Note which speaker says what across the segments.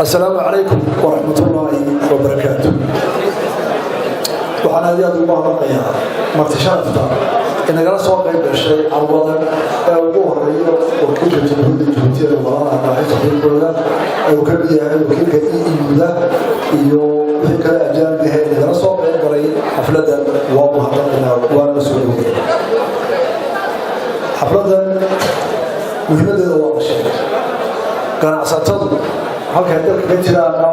Speaker 1: السلام عليكم ورحمة الله وبركاته. وحنا هذه الله رقيها مرتشافتا إن جلس واقع بالشيء عوضا أبوه ريو وكيل جنود الجنودية الوراء راح يصير كذا وكيل يعني وكيل كذا يو كذا أجانب هاي جلس واقع بري حفلة وابوه رقينا والمسؤولين حفلة مهمة الواقع كان عصاتهم halka dalka ka jiraana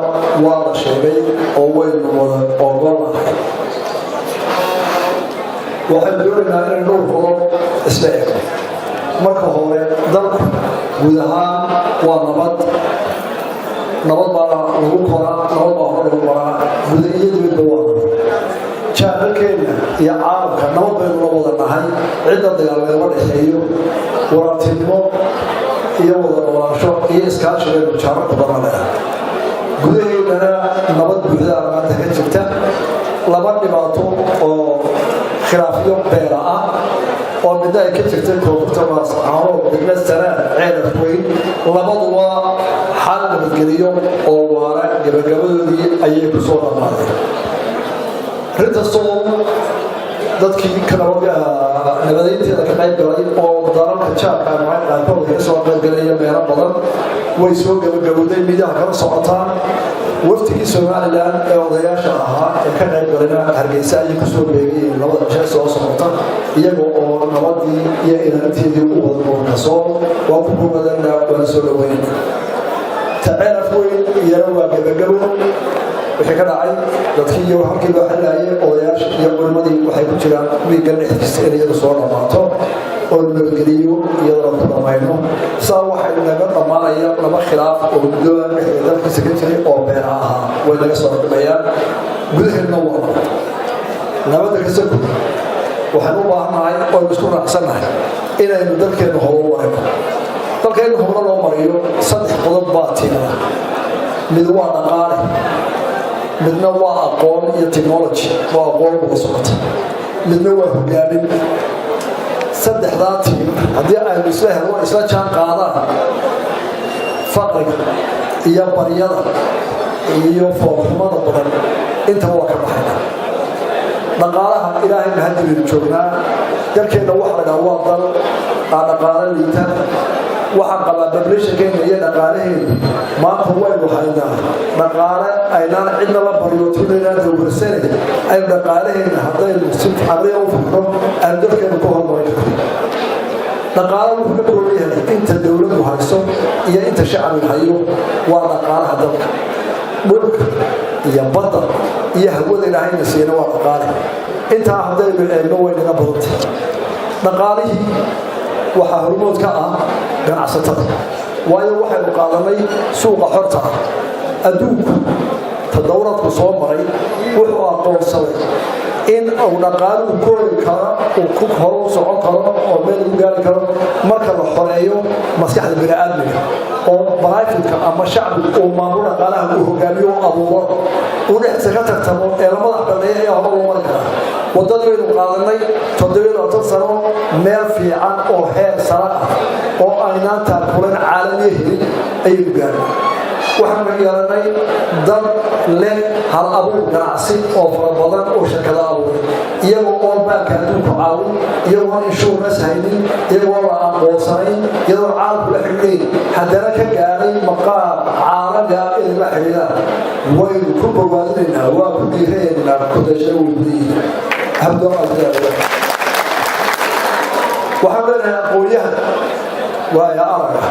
Speaker 1: waa la sheegay oo weyn wada ogolahay waxaan doonaynaa in dhowr qodob isla eego marka hore dalka guud ahaan waa nabad baa lagu koraa nabad baa hore lagu koraa gudaheedu waa jaalkeena iyo caalamka nabad baynu la wada nahay cidda dagaalada dhexeeyo waratinimo iyo wada noolaansho iyo iskaashiga mujaarada badanaa gudaheedana nabad buuxda maanta ka jirta laba dhibaato oo khilaafyo beera ah oo midda ay ka jirtay koonfurta maascaano degna sanaa ceelaf weyn labaduba xal nabadgeliyo oo waara gabagabadoodii ayay ku soo dhammaadeen rintasoo dadkii nabadeynteeda ka qayb galay oo dalalka jaarka qaarkood ka soo qaybgalaya meelo badan way soo gabagabowday midaha kala socotaan waftigii Soomaaliland ee odayaasha ahaa ee ka qayb galay Hargeysa ay ku soo beegayeen labada jeer soo socota iyagoo oo nabadii iyo ilaalinteedii u wada kasoo waa ku guuladana wala soo dhaweeyeen taceelaf weyn iyo waa gabagabo wixii ka dhacay dadkii iyo halkii loo xalaayay odayaasha iyo culimadii waxay ku jiraan wiigan dhexdiisa inay soo dhamaato oo nabadgeliyo iyadoo ku dhamayno saa waxay naga dhamaanaya laba khilaaf oo guddoon dalka secretary oo beera ah way laga soo dhamayaan gudaheedna waa nabadda ka soo waxaan u baahanahay oo isku raacsanahay inaynu dalkeena horumarino dalkeena horumar loo mariyo saddex qodob baa tiina mid waa dhaqaale midna waa aqoon iyo technology waa aqoon uga socota midna waa hogaamin saddexdaa tiim haddii aynu isla jaan qaadaan faqriga iyo baryada iyo foolxumada badan intaba waa ka baxayna dhaqaalaha ilaahay mahadiyaynu joognaa dalkeena waxa la dhahaa waa dal dhaqaale liita waxaan qabaa bablishakeena iyo dhaqaalaheena maanta waynu haynaa dhaqaale aynaan cidna la baryootinayna dowladsanay ay dhaqaalaheena haddaynu si xariir u fikro aan dalkeena ku hormarin dhaqaale wuxuu ka kooban inta dowladdu hayso iyo inta shacabku hayo waa dhaqaalaha dalka dhulka iyo badda iyo hawada ilaahayna siina waa dhaqaale intaa haddaynu eegno waynaga badantay dhaqaalihii waxaa hormood ka ah ganacsatada waayo waxaynu qaadanay suuqa xorta ah adduunku tadawradku soo maray wuxuu aqoonsaday in uu dhaqaaluhu kori karo uu ku horo socon karo oo meel u gaari karo marka la xoreeyo maskaxda bini'aadmiga oo baraafitka ama shacbiga uu maamulo dhaqaalaha uu hogaamiyo abuuro uu dhexdiisa ka tartamo ee lamada xaqadeeya ayaa hore loo mari karaa wadadii baynu qaadanay 7 sano meel fiican oo heer sare ah oo aynaan taakulan caalamiyeed ayuu gaaray waxaan yeelanay dad leh hal abuur ganacsi oo fara badan oo shirkado abuuray iyagoo oo baanka adduunka caawin iyagoo insurance haynin iyagoo la aqoonsanayn iyagoo caalamku la xiriiray haddana ka gaaray maqaam caalamiga in la xiriiraan waynu ku bogaadinaynaa waa ku dhiiraynaa ku dashay weydii habdo aldaada waxaan leenahay aqoonyahan waa ya araga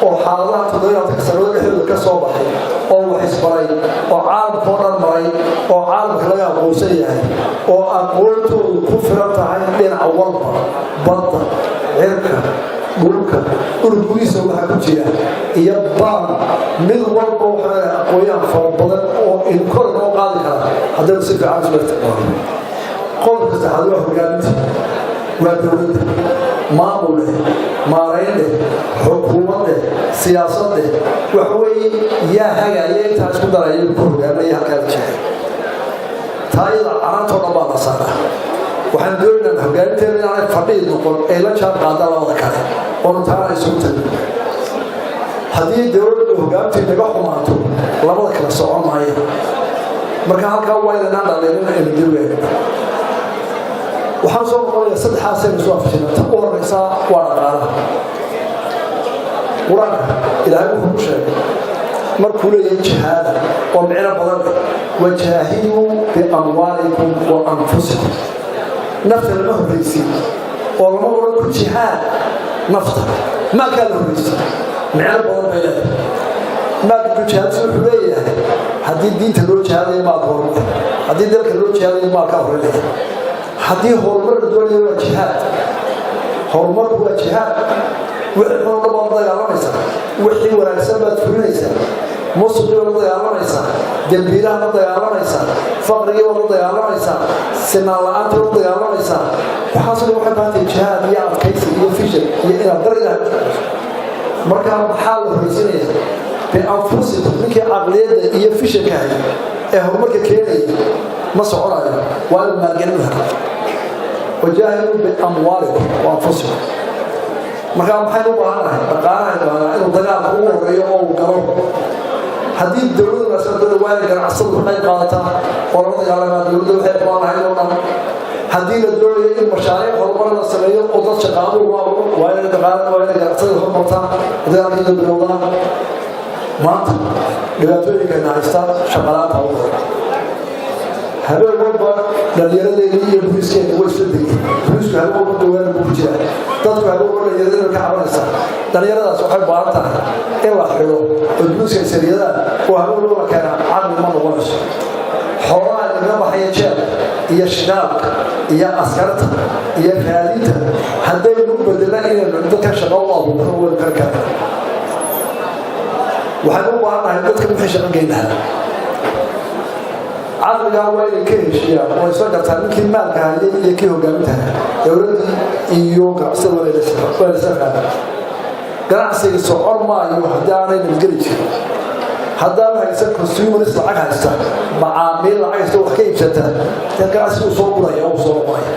Speaker 1: oo xaaladaha 7 sano dhexdooda ka soo baxay oo wax isbaray oo caalamka oo dhan maray oo caalamka laga aqoonsan yahay oo aqoontoodu ku filan tahay dhinaca walba badda cirka dhulka ururiisa waxa ku jira iyo baan mid walba waxa aqoonyahan fara badan oo in kor loo qaadi kara haddii si fiican isku isticmaalo qofka saxaadu hogaaminta waa dowladda maamulka maareynta xukuumadda siyaasadda waxa weeye yaa hagaaya inta isku daraya ku hogaamaya halka jira taayada aranto dhanba la saaraa waxaan doonaynaa hogaaminteena inaan fadhiid noqon ee la jaan qaada labada kale oo taana isugu tahay haddii dowladdu hogaaminteeda naga xumaato marka halkaa waa inaan dhaleelina eedilweyn waxaan soo noqonayaa saddexaasaynu soo afjina ta u horeysa waa dhaqaalaha qur-aanka ilaahay wuxuu ku sheegay markuu leeyahay jihaada oo micno badan wajaahiduu biamwaalikum wa anfusikum nafta lama horreysiin oo lama oran ku jihaad nafta maalkaa la horreysiin micno badan bay leedahay maalka ku jihaadsi wuxuu leeyahay haddii diinta loo jihaadayo maalka horumar haddii dalka loo jihaadayo maalkaa horreynaya haddii horumar la doonayo waa jihaad horumarku waa jihaad wixii xunna baad dagaalamaysaa wixii wanaagsan baad fulinaysaa musuqii baad la dagaalamaysaa dembiilaha la dagaalamaysaa faqrigii baad la dagaalamaysaa sinaan la-aantii baad la dagaalamaysaa waxaasoo waxay baatay jihaad iyo adkaysi iyo fishal iyo inaad dar ilahay markaa maxaa la horreysinaya bianfusikum ninkii caqliyadda iyo fishalka hay ee horumarka keenaya ma soconayo waa in maalgelin helo wajaahiduu biamwaalikum wa anfusikum markaa maxaynu u baahanahay dhaqaalaha inuu dagaalka ugu horeeyo oo uu galo haddii dowladda maasaaada waana ganacsadu ka qayb qaadataa oo lala dagaalamaa dowladda waxay qabaan lahayd oo dhan haddii la doonayo in mashaariic horumar la sameeyo oo dad shaqaalo ugu abuuro waa inay ganacsada hormartaa dagaalkiina bilowdaa maanta dhibaatooyinkayna haystaa shaqalaanta ugu hore habeen walba dhallinyaradeedii iyo buriskeeda way soo degeen burisku habeen walba dawaana buu ku jiraa dadku habeen walba dhallinyarada ka cabanaysaa dhallinyaradaas waxay baahan tahay in la xidho oo buruska sariyadaan oo habeen walba la keenaa caqli ma noqonayso xoolaha laga baxaya jeer iyo shidaalka iyo askarta iyo raadinta haddaynu u bedelna inaynu dadka shaqo u abuurno waynu kar kara waxaynu u baahannahay dadka wixii shaqo geyn lahaa caqligaa waa inay ka heshiiyaan oo isla gartaa ninkii maalka hayay iyo kii hogaamintaha dowladdii iyo ganacsada waylasla qaada ganacsiga socon maayo haddii aanay nabadgeli jirin haddaan haysan consumers lacag haysta macaamiil lacag haysta wax ka iibsata dee ganacsi uu soo guraya uu soo noqonaya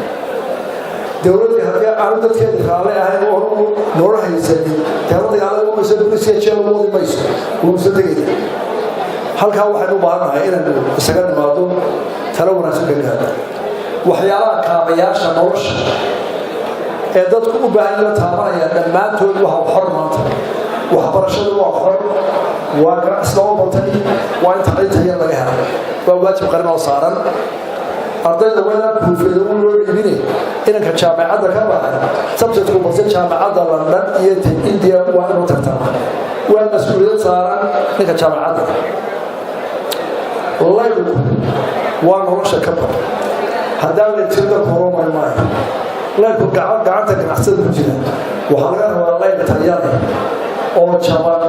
Speaker 1: dowladda haddii aanu dadkeeda raalle ahayn oo noola haysanin teela dagaalada umaysa bulisiya jeel moodi mayso uusa tegaya halkaa waxaynu u baahannahay inaynu isaga nimaado talo wanaagsan ka gaadho waxyaalaha kaabayaasha nolosha ee dadku u baahan la taabanaya dhammaantood waa xor maanta waxbarashadu waa xor waa ganacsi loo batay waa in tacliinta yar laga helo waa waajib qaran oo saaran ardayda wayna buufeedo u loo dhiibinay inanka jaamacadda ka baxay sabjadku balse jaamacadda London iyo India waa inuu tartama waa mas'uuliyad saaran ninka jaamacadda laygu waa nolosha ka badan haddaan la jirta koromay maayo laygu gacanta ganacsada ku jira waxaa laga rabaa layg tayada oo jaban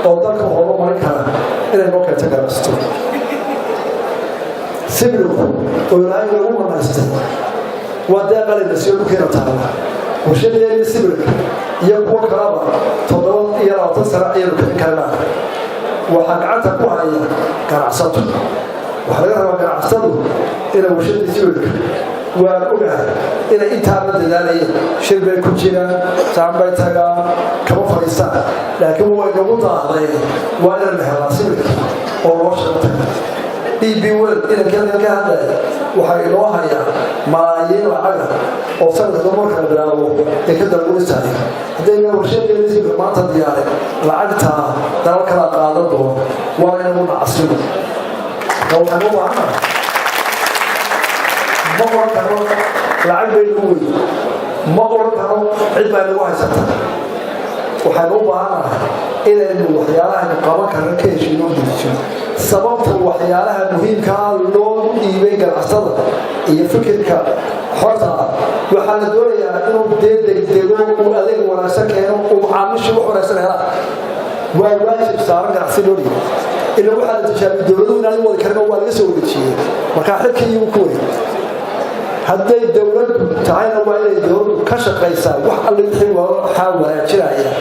Speaker 1: oo dalka horumarin kara inay noo keento ganacsato sibirku oo ilaahay lagu manaystay waa deeqalayna siyo dhulkeena taala warshadeedii sibirka iyo kuwa kalaba 7 sano ayaynu kicin karnaa waxaa gacanta ku haya ganacsato waxaa laga rabaa ganacsadu inay warshadii sibirka waan ogahay inay intaaba dadaalayeen shir bay ku jiraan saan bay tagaan kama fadhiistaan laakiin way nagu daahday waa inaan la helaa sibirka oo loo shaqo DB World إذا كان هذا وحيلوه هيا ملايين وعجل أو سنة دمر كبراو يكذب يقول السعي هذا يوم شيء يلزم ما تدياره العجتها ترى كلا قاعدته وأنا من عصير لو كانوا معنا ما كانوا العجب يقول ما كانوا عجب يقول سنة وحنوب معنا إلى إنه وحيالها نقابة كركيش يوم ديشون sababta waxyaalaha muhiimka ah loo dhiibay ganacsatada iyo fikirka xorta ah waxaa la doonayaa inuu degdego uu adeeg wanaagsan keeno uu macaamiisha wax wanaagsan helaa waa waajib saaran ganacsi loo dhiibay ilaa waxaa la tijaabiy dowladuhu inaan wadi karin waa laga soo wareejiyey markaa xilkii iyagu ku wareeg hadday dowladdu tahayna waa inay dowladdu ka shaqaysaa wax alle wixii waxaa wanaajinaya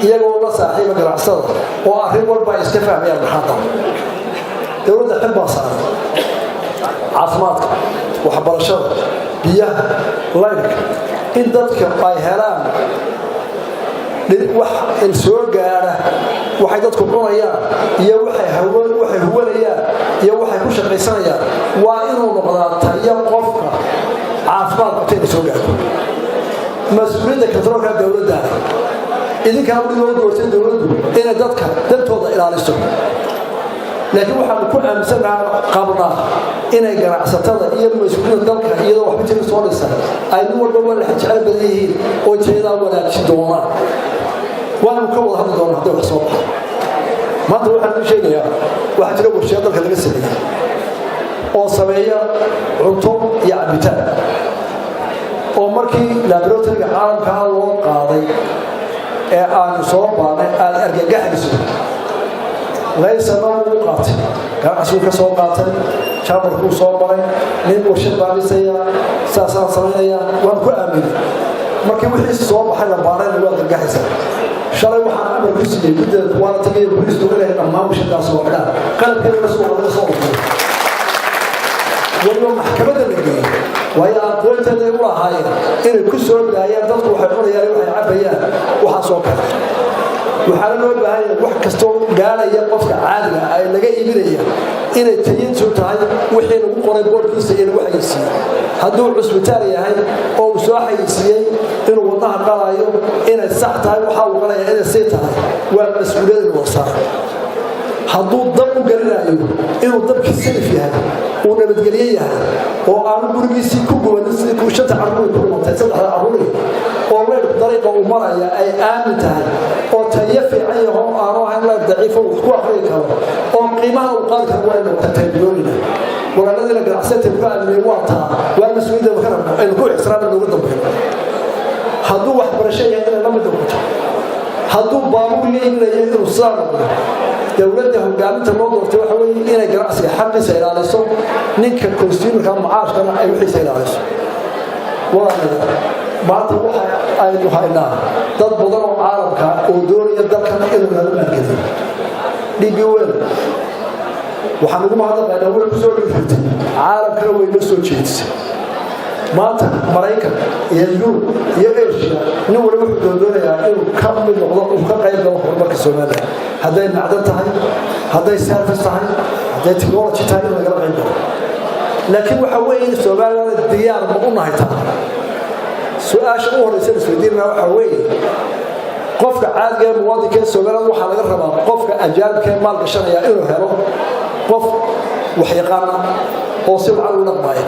Speaker 1: iyagoo la saaxiiba ganacsada oo arrin walba ay iska fahmayaan maxaa dowladda xil baa saaran caafimaadka waxbarashada biyaha laydhka in dadka ay helaan wax soo gaara waxay dadku cunayaan iyo waxay waxay huwanayaan iyo waxay ku shaqaysanayaan waa inuu noqdaa taliya qofka caafimaad qabtayna soo gaarto mas-uuliyadda kantaroolka dowladda idinkaa u dhigoo doortay dowladdu inay dadka dantooda ilaaliso laakiin waxaanu ku aaminsannaha qabnaa inay ganacsatada iyo mas-uuliyadda dalka iyadoo waxba jira soo dhisa ay nin walba walax jecel badan yihiin oo jeedaa wanaajin doonaan waanu ka wada hadli doonaa hadday wax soo baxo maanta waxaan u sheegayaa waxaa jira warshiya dalka laga sameeyey oo sameeya cunto iyo cabitaan oo markii laboratoryga caalamkaa loo qaaday ee aanu soo baanay aad argagaxayso laysana uu qaatay ganacsigu ka soo qaatay jaamarkuu soo maray nin warshad baadhisaya saasaan samaynaya waan ku aaminay markii wixii soo baxay la baarayna waa argagaxaysa shalay waxaan amar ku siiyey guddada waana tagaya booliisku inay dhammaan warshadaas oo dhan qalabkeeda la soo wada soo dhigay waliba maxkamadda la geeyey waayo aqoonteeda ay u lahaayeen inay ku soo daayaan dadku waxay cunayaan waxay cabayaan waxaas oo kale waxaana loo baahan yahay wax kastoo gaaraya qofka caadiga ay laga iibinaya inay tayintu tahay wixii lagu qoray boorkiisa iyo lagu xayeysiiyey hadduu cusbitaal yahay oo uu soo xayeysiiyey inuu wadnaha qalayo inay sax tahay waxaa uu qalaya inay sii tahay waa mas-uuliyad inuu saaray hadduu dab u gelinayo inuu dabkii salif yahay uu nabadgelye yahay oo aanu gurigiisii ku gubanin sidii kuu shanta carruur ku dhimatay saddexda carruuri oo leer dariiqa uu maraya ay aamin tahay oo tayo fiican yaho aanu ahayn leer daciifo wax ku akhriyi karo oo qiimaha uu qaadi karo waa inuu taybyoonina walaaladii la ganacsatay ku aaminay waa taa waa mas-uuliyadda ka rabno aynu ku ixtiraamna loogu dambayno hadduu waxbarasho yahay inay la mid noqoto hadduu baabuur leeyiminayo inuu sidaa noqdo dowladda hogaaminta loo doortay waxa weeye inay ganacsiga xaqiisa ilaaliso ninka consumerka macaashkana ay wixiisa ilaaliso walaalayaal maanta waxa aynu haynaa dad badan oo caalamka oo doonaya dalkan inuu nala maalgeliyo dhibiweel waxaan ugu mahadnaqaynaa way ku soo dhigtay caalamkana way noo soo jeedisay maanta maraykan iyo yurub iyo asia nin waliba wuxuu doonayaa inuu ka mid noqdo uu ka qayb galo horumarka Soomaaliya hadday macdan tahay hadday service tahay hadday technology tahay in laga qayb galo laakiin waxa weeye in Soomaaliya diyaar ma u nahay taa su'aasha u horeysa isweydiinna waxa weeye qofka caadiga ah muwaadinka Soomaaliya waxa laga rabaa qofka ajaanibka maal gashanaya inuu helo qof wax yaqaan oo si wacan u dhaqmaya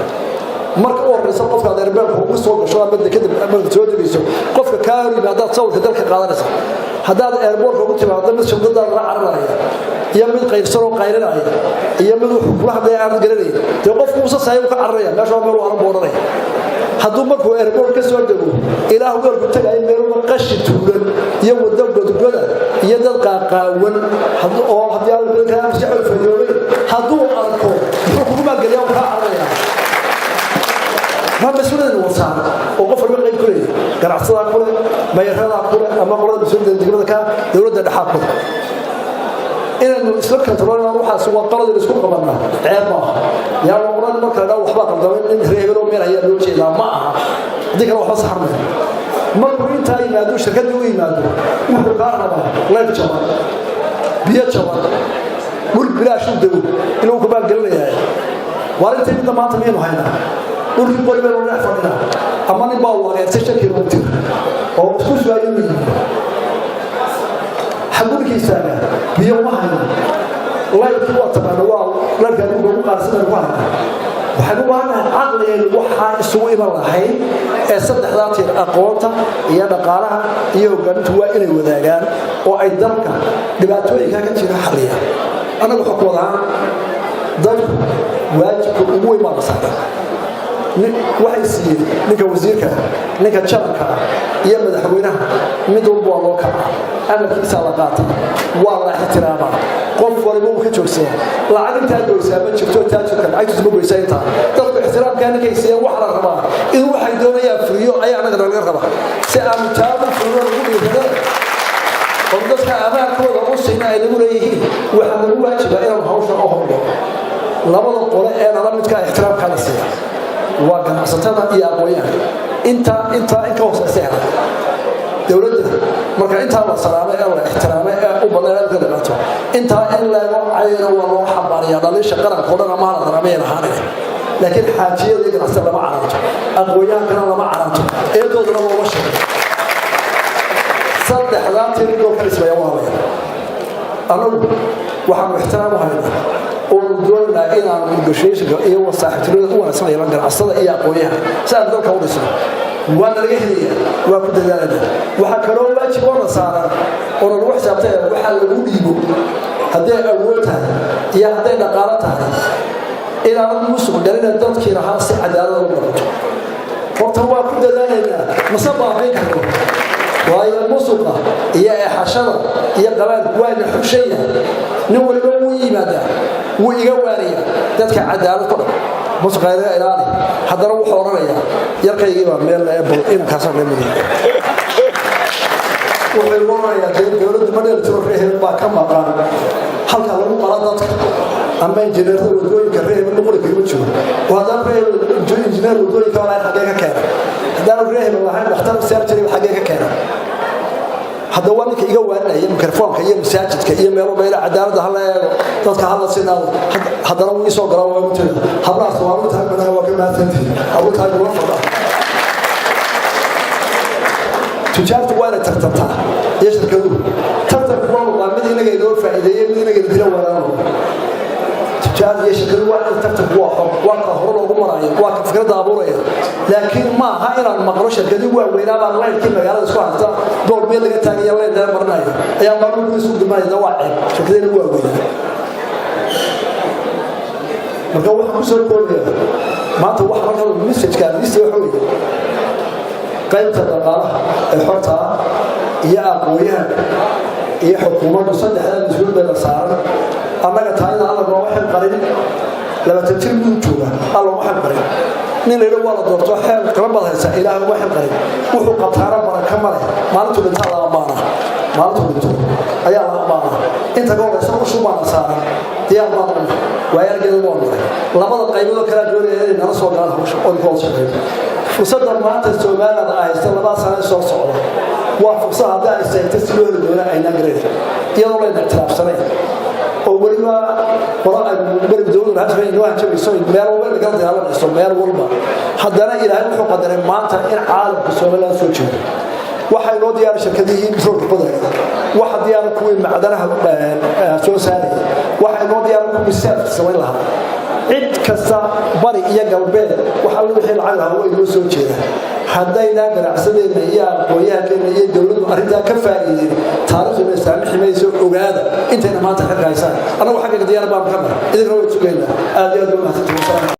Speaker 1: marka oo horeysa qofka adeerbeelku ugu soo gasho ama kadib ama soo dibeyso qofka ka hor yimaada sawirka dalka qaadanaysa hadaad airport ugu timaado mid shaqada la cararaya iyo mid qaybsan oo qaylinaya iyo mid xubnaha aan garanay de qofku uu sasayo ka cararaya meesha meel aan boodhanay hadduu markuu airport ka soo dego ilaahu goolku tagay meel qashi tuulan iyo wada godgoda iyo dad qaaqaawan oo hadii aan ka amsaxo fayoobay hadduu arko wuxuu kugu maagaliyaa ka cararaya ما مسؤولين وصار وقف الوقت كله قرعصنا كله ما يرهنا كله أما قلنا مسؤولين الدولة كا دولة الحاكم إن الإسلام كتبنا روح سوى قرض الإسلام قبلنا عيبا يا رمضان ما كنا وحبا قبلنا إن ريبرو مين هي الوجه لا ما ذيك الروح صحرنا ما كنا تاي ما دوش شركة دوي ما دو وحرقنا لا يتجمع بيتجمع قول بلا شو دو إنه كبار قلنا يا وارد تبي ما تمين وهنا ورقي قريبا ولا فضلا أما نبغى ولا تشتكي روتي أو تخش بعدين حقول كيسانة بيوم واحد الله يطلع طبعا الله لا كان يقول قارسنا الواحد وحقول أنا عقلي الوحى سوي مرة حين صدق ذاتي أقواتها هي نقالها هي وقالت هو إلي وذاقان وأيضاً دباتوي كانت حرية أنا بحكم وضعها ضرب واجب أموي مرة صحيح waxay siiyeen ninka wasiirka ninka jarka iyo madaxweynaha mid walba waa loo kacaa amarkiisa la qaatay waa la ixtiraama qof walba uu ka joogsan lacag inta doorsaa ma jirto taajirka lacagtiisa ma goysaa inta dadku ixtiraamka ninka siiyeen wax la rabaa in waxay doonayaan furiyo ayaa anaga laga rabaa si aan taabo furiyo ugu dhiirado oo dadka amaankooda u siinaa ay lagu leeyihiin waxa lagu waajibaa inaan hawsha u hordo labada qole ee nala midka ixtiraamka la siiyo وكنعساتنا يا أبويا أنت هوسسها دولته مركا أنت الله سلامة الله احترامه وبدل الكلمات أنت إلا cayna waa loo xambaariyaa dhaliisha qaranka oo dhan ama la darameen ahaanaya laakiin xaajiyada ganacsi lama caranto aqooyahankana lama caranto eedoodana looma sheego saddexdaan tiridoo kala ismaya waabaya anagu waxaanu ixtiraam u haynaa oo doonaa inaan negotiationka iyo wasaaxiibtinimada u wanaagsan yeelan ganacsada iyo aqooyaha si aan dalka u dhisno waana laga helaya waa ku dadaalana waxaa kaloo waajib oo na saaran oo lagu xisaabtay waxaa lagu dhiibo hadday awood tahay iyo hadday dhaqaalo tahay inaanad musuq dhalina dadkii lahaa si cadaalad u noqoto horta waa ku dadaalanaa mase baaqayn karto waayo musuqa iyo eexashada iyo qabaanku waana xusheeya nin waliba wuu yimaadaa wuu iga waariya dadka cadaalad ku dhan musuqa inaga ilaali haddana wuxuu odhanayaa yarkaygii baa meel eebal inankaasoo meemadiya wuxuu odhanayaa dowladda madheeltiro reehel baa ka maqan halka lagu qala dadka ama injineerada wadooyinka reehel nuquli kagama jiro oo haddana reehel injineer wadooyinka walaa xaggee ka keena haddana reehel lahayn dhakhtar sarjari xaggee ka keena hadda waa ninka iga waanaya mikrofoonka iyo masaajidka iyo meelo meelo cadaalada hala eego dadka hala sinaado haddana wuu isoo galaa waa mutada hablaas waa mid tahay madaxa waa ka maasantii abulkaay waa fadha tujaartu waa inay tartantaa iyo shirkaduhu tartanku waa mid inaga inoo faa'iideeyey mid inaga dila walaalo tujaar iyo shirkaduhu waa in tartanku waa ka hore loogu maraayo waa ka fikradda abuuraya laakiin ma aha inaan maqlo shirkadii waa weynaa baan laydkii magaalada isku haysta door meel laga taagaya leydee marnayo ayaa maalmuhu isu dhimanaya waa ceeb shirkadeena waa weynaa marka waxaan kusoo koobaya maanta waxa marka messajka lista waxa weeye qaybta dhaqaalaha ee xorta ah iyo aqooyaha iyo xukuumaddu saddexdaa mas-uulbeeda saaran annaga taayada alla nooma xil qarin labaatan jir buu jooga alla uma xil qarin nin layidha waa la doorto xeel qaban baad haysaa ilaahay uma xil qarin wuxuu qabtaana baraka ma leh maalintuu dhintaa la ammaanaa maalintuu dhinto ayaa la ammaanaa inta ka horeysa ushu baana saaran diyaar baan u waayargeeda waa maray labada qayboodoo kalaa doonaya inay nala soo galaan hawsha oo inkooda shaqeeyo fursadda maanta soomaalida haysta 2 sano soo socda waa fursad hadda ay sayta si loo heli doono aynaan gareyn iyadoo la ictiraafsanay oo weliba wala ay bari dowladda hasbay inoo hanjabiso meel walba laga dagaalanayso meel walba haddana ilaahay wuxuu qadaray maanta in caalamka Soomaaliya soo jeedo waxay loo diyaar shirkadihiin roobka badan waxa diyaar kuwii macdanaha soo saaray waxay loo diyaar ku misaaf sameyn lahaa cid kasta bari iyo galbeed waxa lagu wixii lacag ah oo inoo soo jeeda haddayna ganacsadeena iyo aqooyahankeena iyo dowladdu arrintaa ka faa'iideen taariikhda saamiximayso ogaada intayna maanta xirkaysaan anagu xagga diyaar baan ka mar idin roo sugeynaa aad iyo aad u mahadsantahay